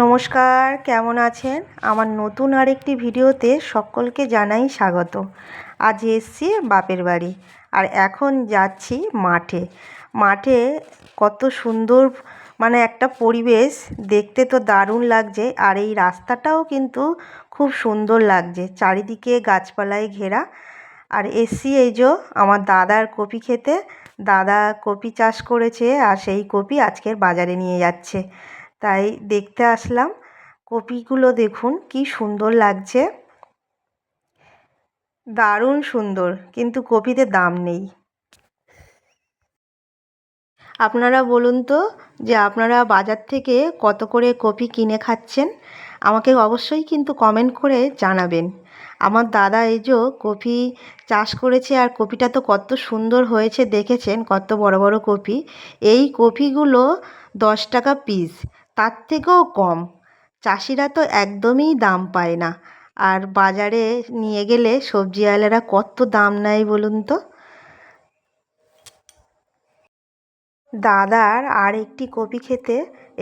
নমস্কার, কেমন আছেন? আমার নতুন আরেকটি ভিডিওতে সকলকে জানাই স্বাগত। আজ এসেছি বাপের বাড়ি, আর এখন যাচ্ছি মাঠে। মাঠে কত সুন্দর একটা পরিবেশ, দেখতে তো দারুণ লাগছে। আর এই রাস্তাটাও কিন্তু খুব সুন্দর লাগছে, চারিদিকে গাছপালায় ঘেরা। আর এসছি এই যে আমার দাদার কপি খেতে। দাদা কপি চাষ করেছে, আর সেই কপি আজকের বাজারে নিয়ে যাচ্ছে, তাই দেখতে আসলাম। কপিগুলো দেখুন কি সুন্দর লাগছে, দারুণ সুন্দর, কিন্তু কপিতে দাম নেই। আপনারা বলুন তো যে আপনারা বাজার থেকে কত করে কপি কিনে খাচ্ছেন, আমাকে অবশ্যই কিন্তু কমেন্ট করে জানাবেন। আমার দাদা এই যে কপি চাষ করেছে, আর কপিটা তো কত সুন্দর হয়েছে, দেখেছেন কত বড় বড় কপি। এই কপিগুলো 10 টাকা পিস, তার থেকেও কম। চাষিরা তো একদমই দাম পায় না, আর বাজারে নিয়ে গেলে সবজিওয়ালারা কত দাম নেয় বলুন তো। দাদার আর একটি কপি খেতে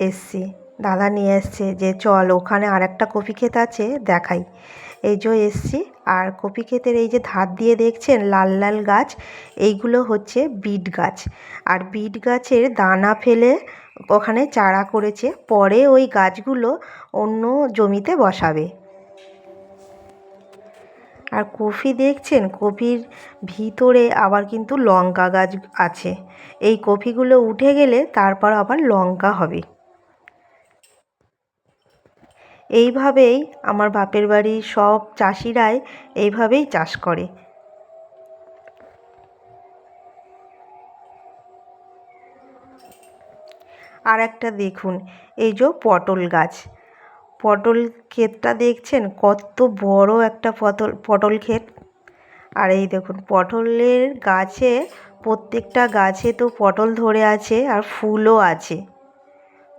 এসছি, দাদা নিয়ে এসছে যে চল ওখানে আর একটা কপি ক্ষেত আছে দেখাই। এই যে এসছি, আর কপি ক্ষেতের এই যে ধার দিয়ে দেখছেন লাল লাল গাছ, এইগুলো হচ্ছে বিট গাছ। আর বিট গাছের দানা ফেলে ওখানে চারা করেছে, পরে ওই গাছগুলো অন্য জমিতে বসাবে। আর কপি দেখছেন, কপির ভিতরে আবার কিন্তু লঙ্কা গাছ আছে। এই কপিগুলো উঠে গেলে তারপর আবার লঙ্কা হবে। এইভাবেই আমার বাপের বাড়ির সব চাষিরাই এইভাবেই চাষ করে। আর একটা দেখুন, এই যে পটল গাছ, পটল ক্ষেতটা দেখছেন কত বড় একটা পটল ক্ষেত। আর এই দেখুন পটলের গাছে, প্রত্যেকটা গাছে তো পটল ধরে আছে, আর ফুলও আছে,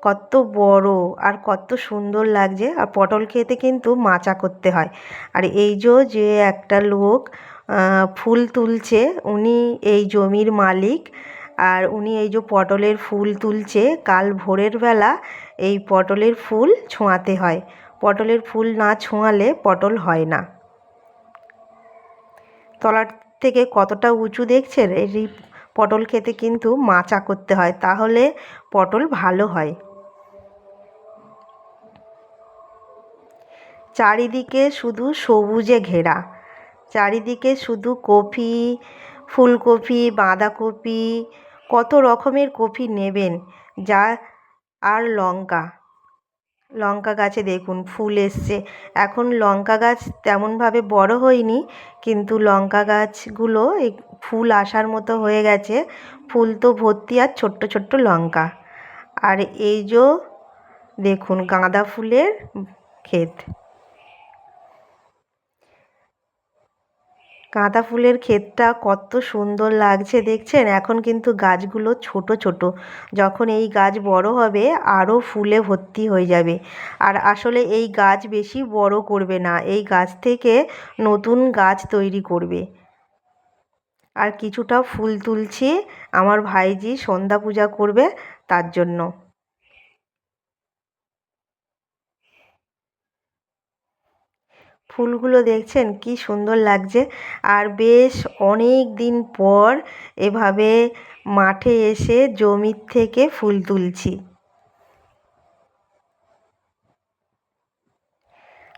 কত বড় আর কত সুন্দর লাগছে। আর পটল খেতে কিন্তু মাচা করতে হয়। আর এই যে একটা লোক ফুল তুলছে, উনি এই জমির মালিক। আর উনি এই যে পটলের ফুল তুলছে, কাল ভোরের বেলা এই পটলের ফুল ছোঁয়াতে হয়, পটলের ফুল না ছোঁয়ালে পটল হয় না। তলার থেকে কতটা উঁচু দেখছেন, এই পটল খেতে কিন্তু মাচা করতে হয়, তাহলে পটল ভালো হয়। চারিদিকে শুধু সবুজে ঘেরা, চারিদিকে শুধু কপি, ফুলকপি, বাঁধাকপি, কত রকমের কপি নেবেন যা। আর লঙ্কা, লঙ্কা গাছে দেখুন ফুল এসছে। এখন লঙ্কা গাছ তেমনভাবে বড় হয়নি, কিন্তু লঙ্কা গাছগুলো এই ফুল আসার মতো হয়ে গেছে, ফুল তো ভর্তি, আর ছোট্ট ছোট্ট লঙ্কা। আর এই যে দেখুন গাঁদা ফুলের ক্ষেত, গাঁদা ফুলের ক্ষেতটা কত সুন্দর লাগছে দেখছেন। এখন কিন্তু গাছগুলো ছোট ছোট, যখন এই গাছ বড় হবে আরও ফুলে ভর্তি হয়ে যাবে। আর আসলে এই গাছ বেশি বড় করবে না, এই গাছ থেকে নতুন গাছ তৈরি করবে। আর কিছুটা ফুল তুলছি, আমার ভাইজি সন্ধ্যা পূজা করবে তার জন্য। ফুলগুলো দেখছেন কি সুন্দর লাগছে। আর বেশ অনেক দিন পর এভাবে মাঠে এসে জমির থেকে ফুল তুলছি।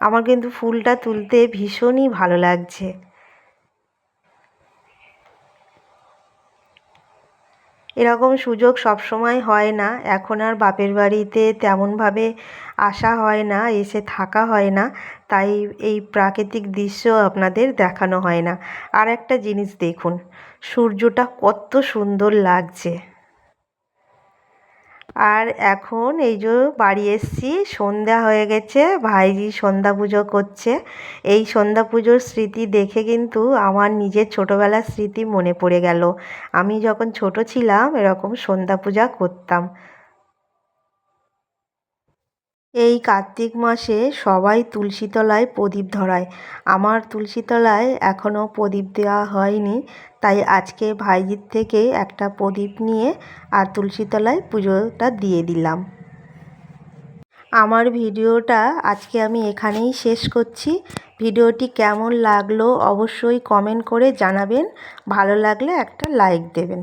আমার কিন্তু ফুলটা তুলতে ভীষণই ভালো লাগছে। এরকম সুযোগ সব সময় হয় না, এখন আর বাপের বাড়িতে তেমনভাবে আসা হয় না, এসে থাকা হয় না, তাই এই প্রাকৃতিক দৃশ্য আপনাদের দেখানো হয় না। আর একটা জিনিস দেখুন, সূর্যটা কত সুন্দর লাগছে। আর এখন এই যে বাড়ি এসছি, সন্ধ্যা হয়ে গেছে, ভাইজি সন্ধ্যা পুজো করছে। এই সন্ধ্যা পুজোর স্মৃতি দেখে কিন্তু আমার নিজের ছোটোবেলার স্মৃতি মনে পড়ে গেল। আমি যখন ছোট ছিলাম এরকম সন্ধ্যা পূজা করতাম। এই কার্তিক মাসে সবাই তুলসী তলায় প্রদীপ ধরায়, আমার তুলসী তলায় এখনও প্রদীপ দেওয়া হয়নি, তাই আজকে ভাইজির থেকে একটা প্রদীপ নিয়ে আর তুলসী তলায় পুজোটা দিয়ে দিলাম। আমার ভিডিওটা আজকে আমি এখানেই শেষ করছি। ভিডিওটি কেমন লাগলো অবশ্যই কমেন্ট করে জানাবেন, ভালো লাগলে একটা লাইক দেবেন।